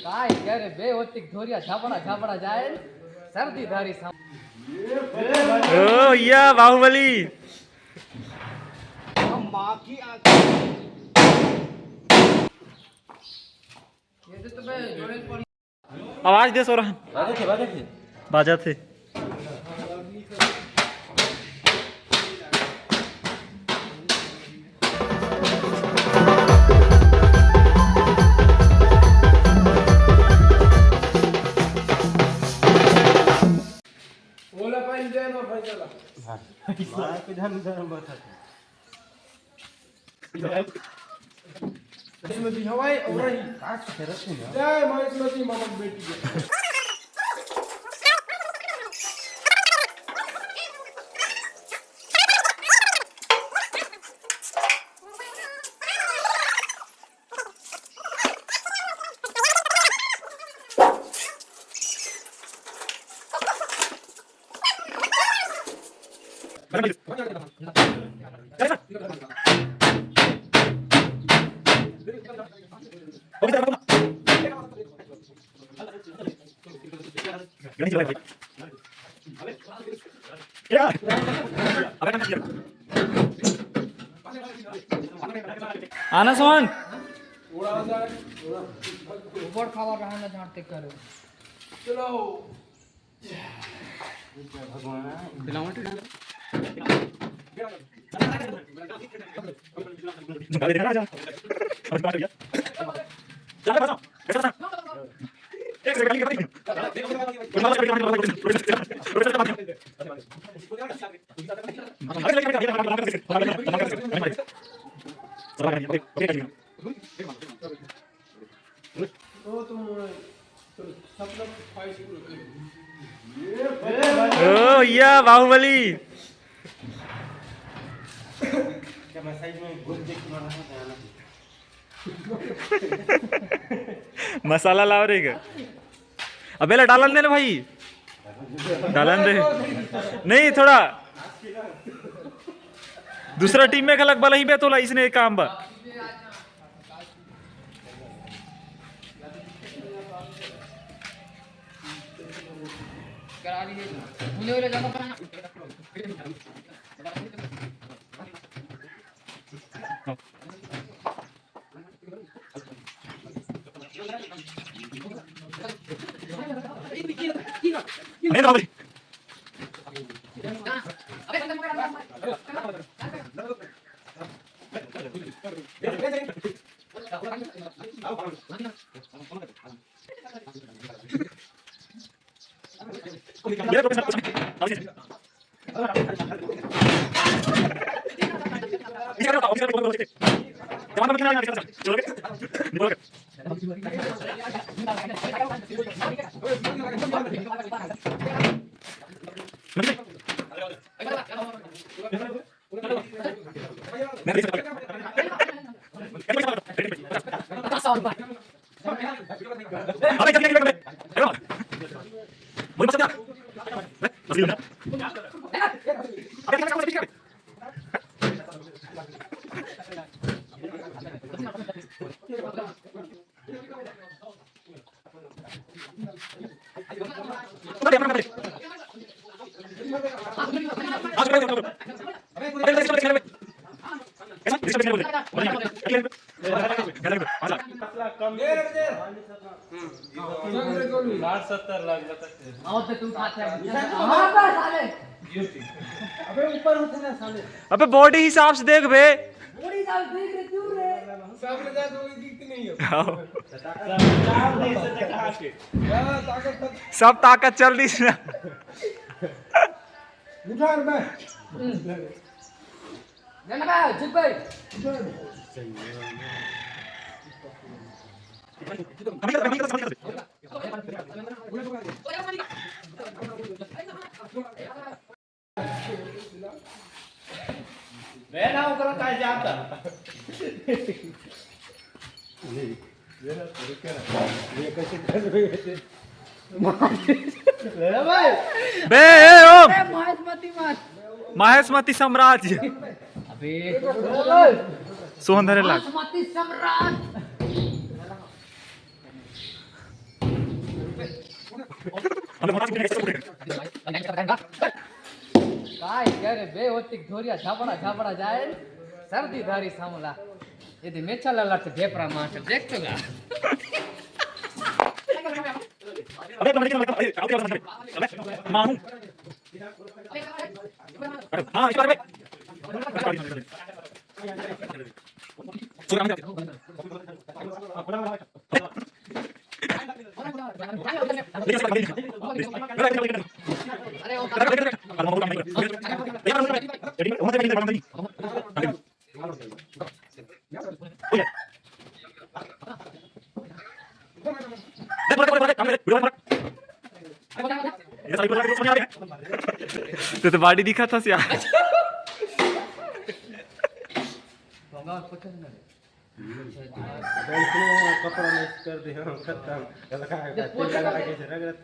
काय करे बे होती धोरिया झापड़ा झापड़ा जाए सर्दी धारी साम ओ या बाहुबली माँ की ये तो बे जोड़े पड़ी आवाज दे सोरहन बाजा थे ओला पाणी दे ना फैसला माँ के धन धर्म बता इसमें भी हवाई और ही काट के रखते हैं जय माँ इसमें ममक बेटी के आना सोहन ऊपर खावा रहना झाड़ते करो चलो तो तुम सब लोग फाइट करो ओ या बाहुबली क्या मैं साइड में घुस देख मार रहा था मसाला लाव रे का अबे डालन दे ना भाई डालन दे नहीं थोड़ा दूसरा टीम में खलक बला ही बे तोला इसने एक काम बा करा लीजिए मुझे वाला जाना पड़ा नहीं बाहुबली अबे ऊपर उठे ना साले अबे बॉडी हिसाब से देख बे बड़ी साल देख रहे क्यों रे सामने जा तो दिखती नहीं है आओ। क्या ताकत सब ताकत चल रही है उठा रे मैं जाना बा चुप भाई मैं ना करो काय जाता ये कैसे कर रहे थे ले भाई बे ओम माहेशमती मत माहेशमती साम्राज्य अबे सोहन धरे लाग माहेशमती सम्राट કાંઈ ક્યારે બે ઓતિક ધોરિયા ઝાપડા ઝાપડા જાય ને, શરદી ધારી સામલા એથી મેછાલા લાટ ઢેપરા માં દેખતો ગા तो बॉडी दिखा था क्या? कपड़ा नहीं कर दे हम खत्म लगा के तेल लगा के रगड़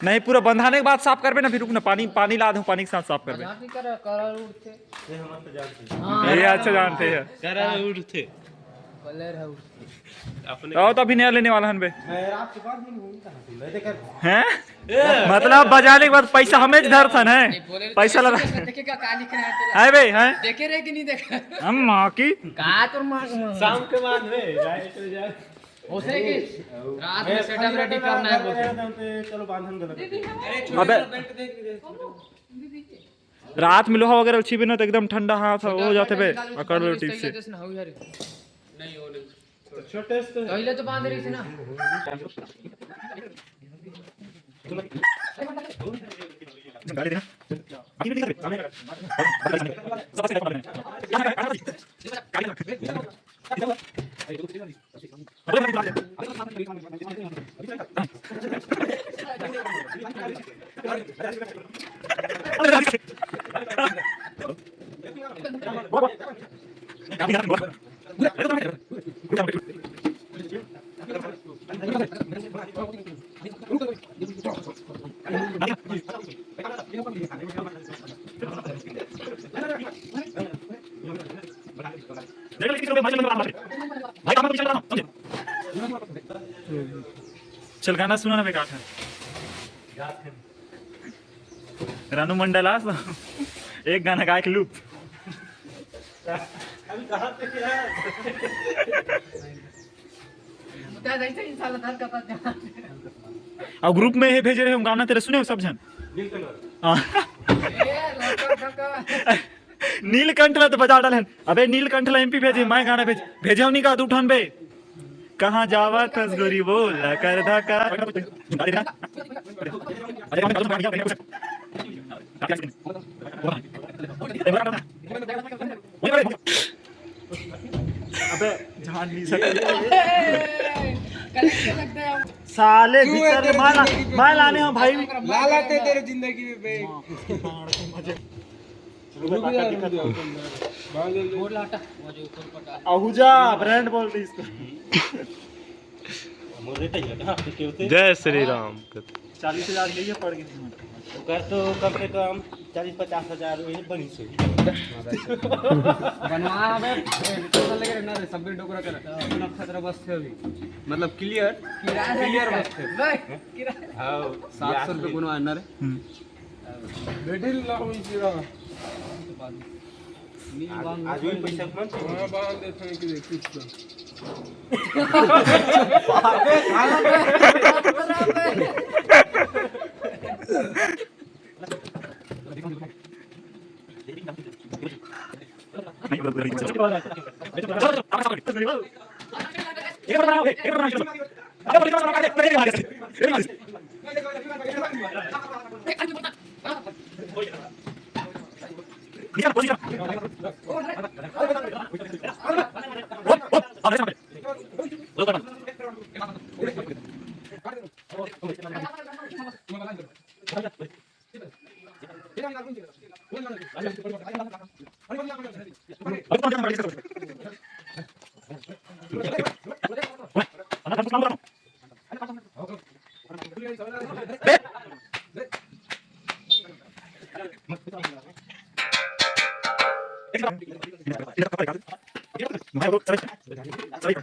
नहीं पूरा बंधाने के बाद साफ करबे ना, फिर रुक ना, पानी पानी ला दूं, पानी के साथ साफ करबे। જાતી કરે કલર ઉડતે ये हम तो जानते हैं ये अच्छा जानते हैं। કલર હે आओ तो अभी नया लेने वाला हन बे मैं आपके बाद में हूं कहां से मैं देख हैं? मतलब बजाने के बाद पैसा हमें धर था ना, पैसा लगा देखेगा का लिखना है है बे हैं देखे रे कि नहीं देखा हम माँ की का तो मार शाम के बाद में राइट जा होसे कि रात में सेटअप रेडी करना है बोलते चलो बांधन गलत अबे रात में लोहा वगैरह छिपे ना तो एकदम ठंडा हाथ हो जाते बे, पकड़ लो ठीक से। नहीं हो तो छोटे से पहले तो बांध रही थी ना गाड़ी देना चल गाना सुना ना बेकार रानू मंडल आ एक गाना गा के लूप अभी कहां पे क्या है मुद्दा जैसे इंसान धर का था और ग्रुप में भेजे रहे हम गाना तेरे सुने हो सब जन हाँ। ए लड़का काका नीलकंठ ला तो बजा डालन, अबे नीलकंठ ला एमपी भेजे, मैं गाना भेजे नहीं का उठान बे कहाँ जावा कस गोरी बोल कर धका अबे जान नहीं सकते साले भीतर माल आने हो भाई लालाते तेरे जिंदगी में बे बोल हटा मुझे ऊपर पटा आहूजा ब्रांड बोल रही इसको। जय श्री राम। 40,000 लिए पड़ गए कर तो कम से कम 40-50 हजार वही बनी से बनवा हमें टोटल लेके ना रे सब डोकरा कर नक्षत्र बस थे अभी मतलब क्लियर बस थे हां 700 रुपए बनवा ना रे बेटिल ना हुई जीरा आज भी पैसा कम वहां बांध देते हैं कि देखिए भाई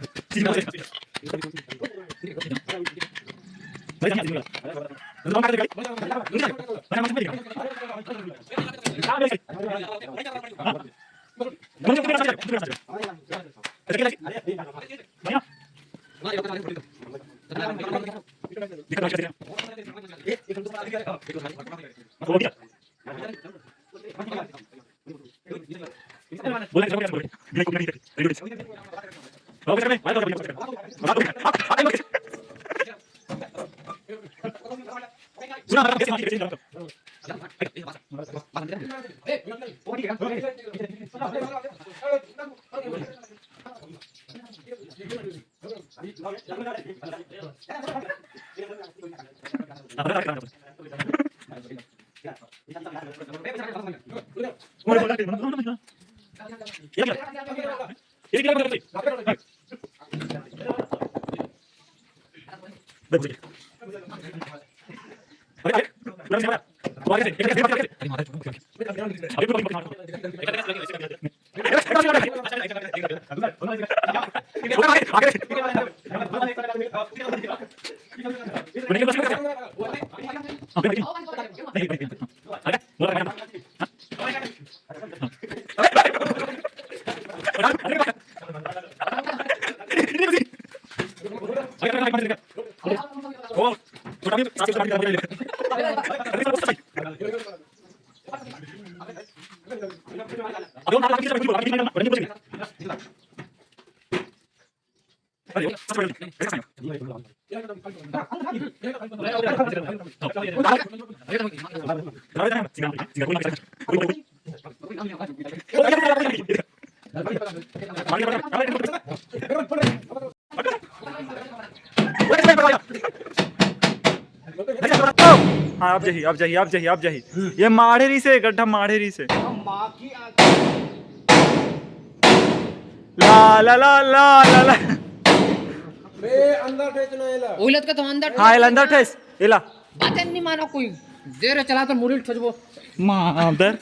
हाँ आप जाइए आप जाइए आप जाइए आप जाइए। ये माढ़ेरी से गड्ढा माढ़ेरी से। ला ला ला ला ला ला बे अंदर ठेचना एला ओइलत का तो अंदर हाँ एला अंदर ठेस एला बातें नहीं मानो कोई देर चला तो मुरील ठजबो माँ अंदर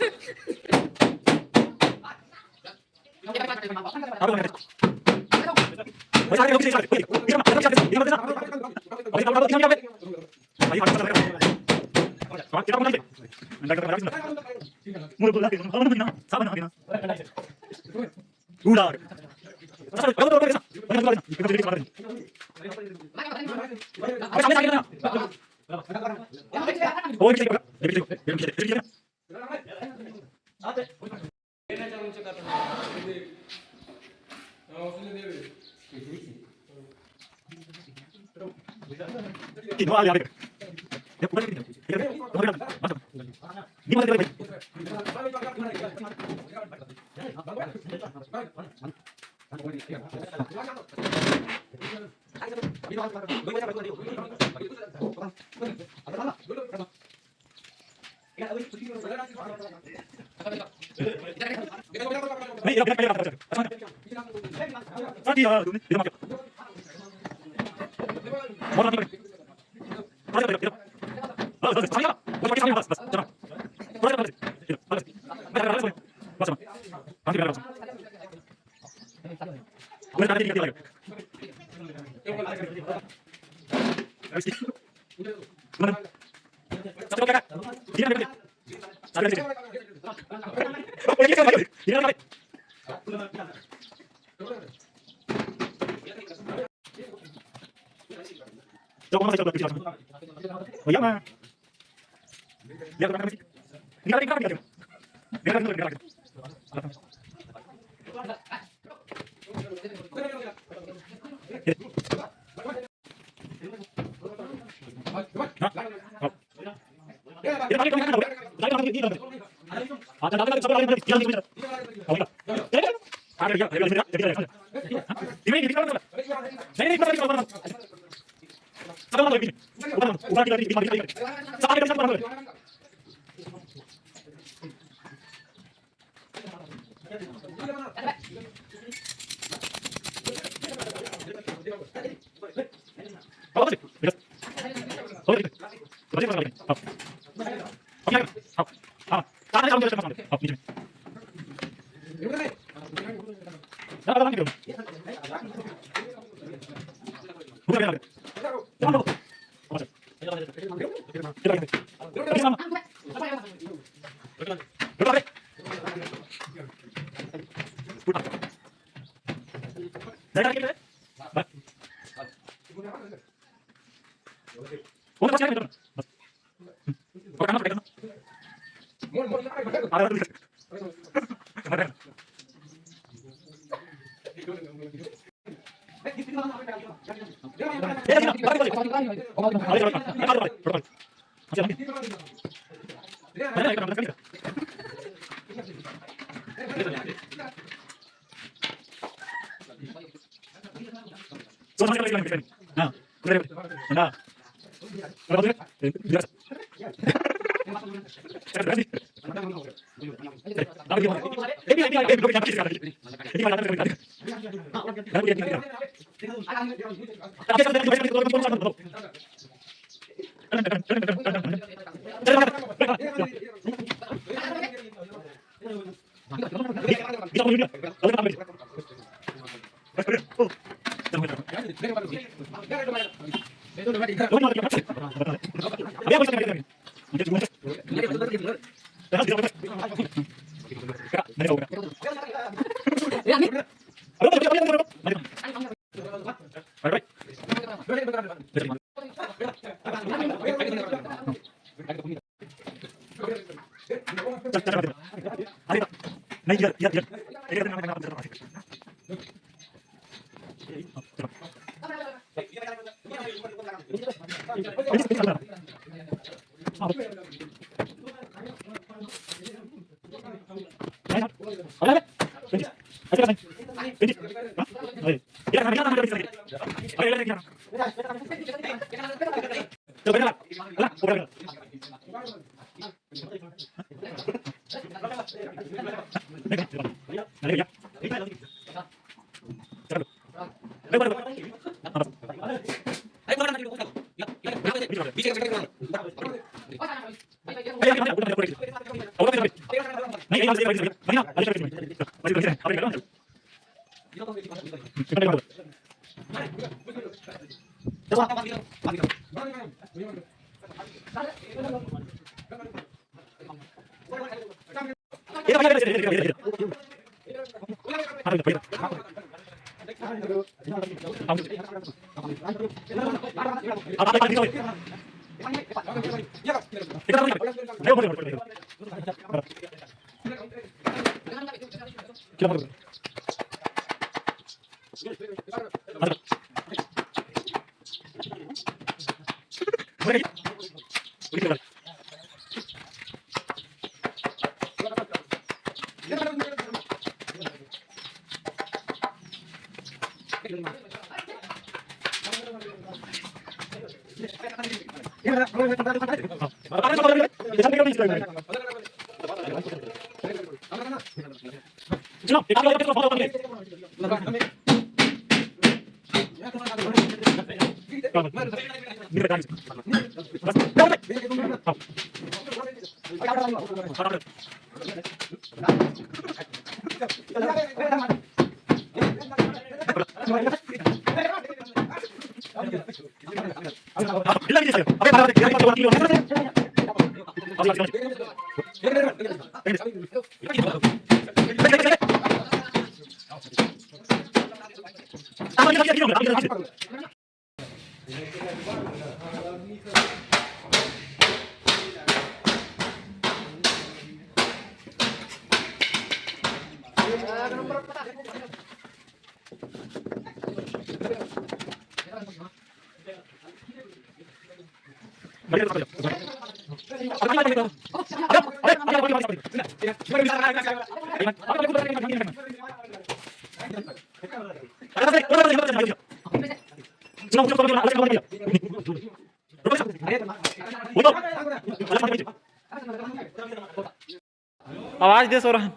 आवाज दे सोरन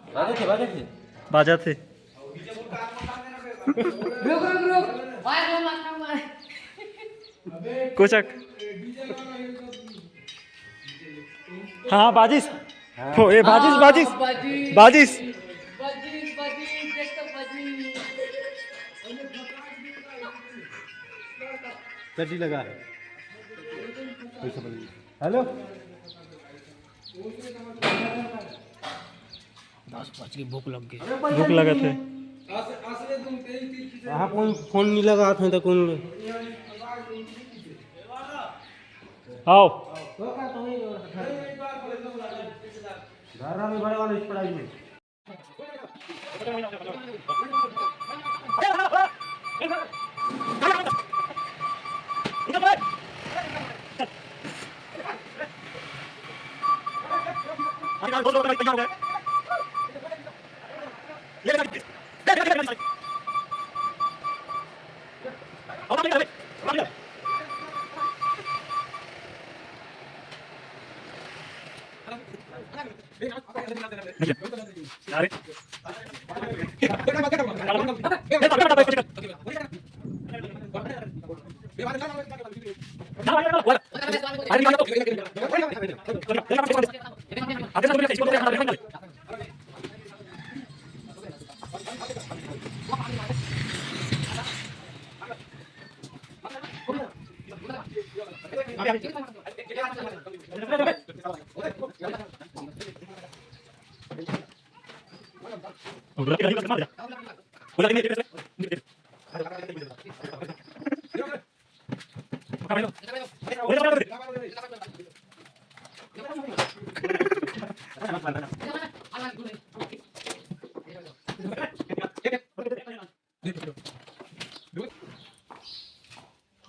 बाजा थे रुक रुक रुक वायर लो मारना मार कोचक हाँ बाजिश हो ए बाजिश बाजिश बाजिश बाजी देख तो बाजी चड्डी लगा है हेलो 10 की भूख लग गई। भूख लगे थे हाँ कौन फोन नहीं लगा हाथ में तो कौन आओ धारा में बड़े वाले इस पढ़ाई में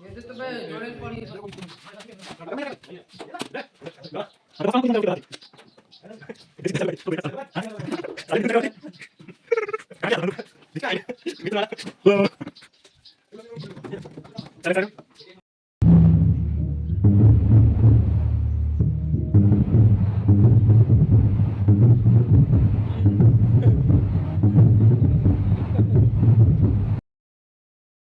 ये तो बे जोड़े पड़ी चलो